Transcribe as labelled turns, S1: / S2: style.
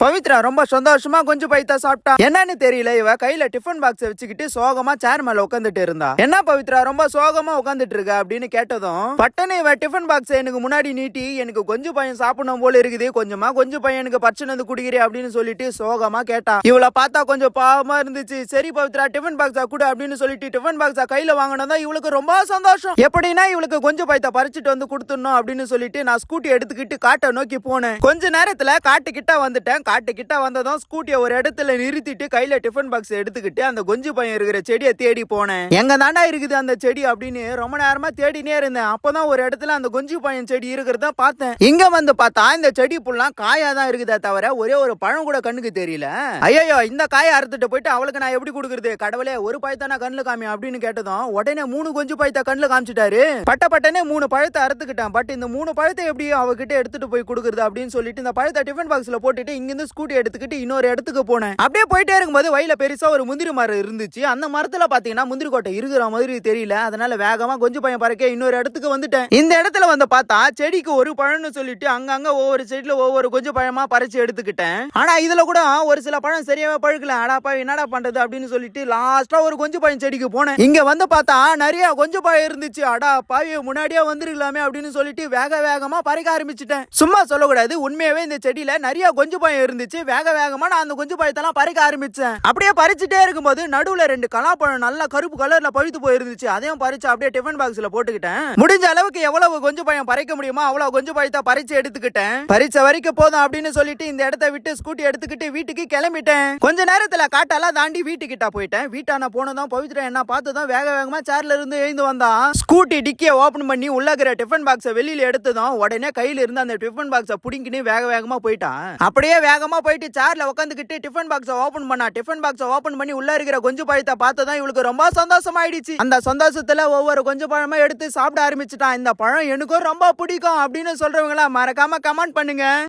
S1: பவித்ரா ரொம்ப சந்தோஷமா கொஞ்சம் பைத்தா சாப்பிட்டா. என்னன்னு தெரியல, இவ கையில டிஃபன் பாக்ஸ் வச்சுக்கிட்டு சோகமா சேர் மேல உட்காந்துட்டு இருந்தா. என்ன பவித்ரா ரொம்ப சோகமா உட்காந்துட்டு இருக்க அப்படின்னு கேட்டதும் பட்டனே இவ டிஃபன் பாக்ஸ் எனக்கு முன்னாடி நீட்டி, எனக்கு கொஞ்சம் பையன் சாப்பிடணும் போல இருக்குது, கொஞ்சமா கொஞ்சம் பையன் எனக்கு பச்சனை வந்து குடிக்கிறேன் அப்படின்னு சொல்லிட்டு சோகமா கேட்டா. இவளை பார்த்தா கொஞ்சம் பாவமா இருந்துச்சு. சரி பவித்ரா டிஃபன் பாக்ஸா கூட அப்படின்னு சொல்லிட்டு டிஃபன் பாக்ஸா கையில வாங்கினதா இவளுக்கு ரொம்ப சந்தோஷம். எப்படின்னா இவளுக்கு கொஞ்சம் பைத்தா பறிச்சுட்டு வந்து கொடுத்துடணும் அப்படின்னு சொல்லிட்டு நான் ஸ்கூட்டி எடுத்துக்கிட்டு காட்டை நோக்கி போனேன். கொஞ்ச நேரத்துல காட்டு கிட்ட வந்துட்டேன். காட்டு கிட்ட வந்ததும் ஸ்கூட்டியை ஒரு இடத்துல நிறுத்திட்டு கையில டிஃபன் பாக்ஸ் எடுத்துக்கிட்டு அந்த கொஞ்சு பையன் இருக்கிற செடியை தேடி போனேன். எங்க தாண்டா இருக்குது அந்த செடி அப்படின்னு ரொம்ப நேரமா தேடினே இருந்தேன். அப்பதான் ஒரு இடத்துல அந்த கொஞ்சு பையன் செடி இருக்கிறத பார்த்தேன். இங்க வந்து பார்த்தா இந்த செடி புல்லாம் காயா தான் இருக்குதா தவிர ஒரே ஒரு பழம் கூட கண்ணுக்கு தெரியல. ஐயோ இந்த காயை அறுத்துட்டு போயிட்டு அவளுக்கு நான் எப்படி கொடுக்குறது, கடவுளே ஒரு பழத்தை நான் கண்ணுல காமி அப்படின்னு கேட்டதும் உடனே 3 கொஞ்சு பழத்தை கண்ணுல காமிச்சிட்டாரு. பட்டனே 3 பழத்தை அறுத்துக்கிட்டான். பட் இந்த 3 பழத்தை எப்படி அவகிட்ட எடுத்துட்டு போய் கொடுக்குறது அப்படின்னு சொல்லிட்டு இந்த பழத்தை டிஃபன் பாக்ஸ்ல போட்டுட்டு இங்கிருந்து ஸ்கூட்டி எடுத்துக்கிட்டு இன்னொரு இடத்துக்கு போனேன். அப்படியே போயிட்டே இருக்கும்போது வயல பெருசா ஒரு முந்திரி மரம் இருந்துச்சு. அந்த மரத்துல பாத்தீங்கன்னா முந்திரி கோட்டை இருக்கிற மாதிரி தெரியல. அதனால வேகமா கொஞ்சம் பையன் பறக்க இன்னொரு இடத்துக்கு வந்துட்டேன். இந்த இடத்துல வந்து பார்த்தா செடிக்கு ஒரு பழம்னு சொல்லிட்டு அங்கங்க ஒவ்வொரு செடியில ஒவ்வொரு கொஞ்சம் பழமா பறிச்சு எடுத்துக்கிட்டேன். ஆனா இதுல கூட ஒரு சில பழம் சரியாவே பழுக்கல. அடாப்பா என்னடா பண்றது அப்படின்னு சொல்லிட்டு லாஸ்டா ஒரு கொஞ்சம் பையன் செடிக்கு போனேன். இங்க வந்து பார்த்தா நிறைய கொஞ்சம் பழம் இருந்துச்சு. அடா பாவி முன்னாடியே வந்துருக்கலாமே அப்படின்னு சொல்லிட்டு வேகமா பறிக்க ஆரம்பிச்சுட்டேன். சும்மா சொல்லக்கூடாது, உண்மையாவே இந்த செடியில நிறைய கொஞ்சம் பழம் இருந்துச்சு. வேகமா நான் அந்த கொஞ்சம் பழத்தெல்லாம் பறிக்க ஆரம்பிச்சேன். அப்படியே பறிச்சுட்டே இருக்கும்போது நடுவுல 2 கலாப்பழம் நல்ல கருப்பு கலர்ல பழுத்து போயிருந்துச்சு. அதையும் பறிச்சு அப்படியே டிஃபன் பாக்ஸ்ல போட்டுக்கிட்டேன். முடிஞ்ச அளவுக்கு எவ்வளவு கொஞ்சம் பழம் பறிக்க முடியுமோ அவ்வளவு கொஞ்சம் பழத்தை பறிச்சு எடுத்துக்கிட்டேன். பறிச்ச வரைக்கும் போதும் அப்படின்னு சொல்லிட்டு இந்த இடத்தை விட்டு ஸ்கூட்டி எடுத்துக்கிட்டு வீட்டுக்கு கிளம்பிட்டேன். கொஞ்ச நேரத்துல காட்டெல்லாம் தாண்டி வீட்டுக்கிட்ட போயிட்டேன். வீட்டான போனதும் பவித்ரா என்ன பார்த்ததும் வேகமா சேர்ல இருந்து எழுந்து வந்தா. ஸ்கூட்டி டிக்கியை ஓபன் பண்ணி உள்ள இருக்கிற டிஃபன் பாக்ஸை வெளியில எடுத்ததும் உடனே கையில இருந்து அந்த டிஃபன் பாக்ஸை புடிங்கின்னு வேகமா போயிட்டான். அப்படியே வேகமா போயிட்டு சேர்ல உட்காந்துக்கிட்டு டிஃபன் பாக்ஸை ஓபன் பண்ணா. டிஃபன் பாக்ஸை ஓபன் பண்ணி உள்ள இருக்கிற கொஞ்சம் பழத்தை பார்த்ததான் இவளுக்கு ரொம்ப சந்தோஷமாயிடுச்சு. அந்த சந்தோஷத்துல ஒவ்வொரு கொஞ்சம் பழமா எடுத்து சாப்பிட ஆரம்பிச்சுட்டான். இந்த பழம் எனக்கும் ரொம்ப பிடிக்கும் அப்படின்னு சொல்றவங்களா மறக்காம கமெண்ட் பண்ணுங்க.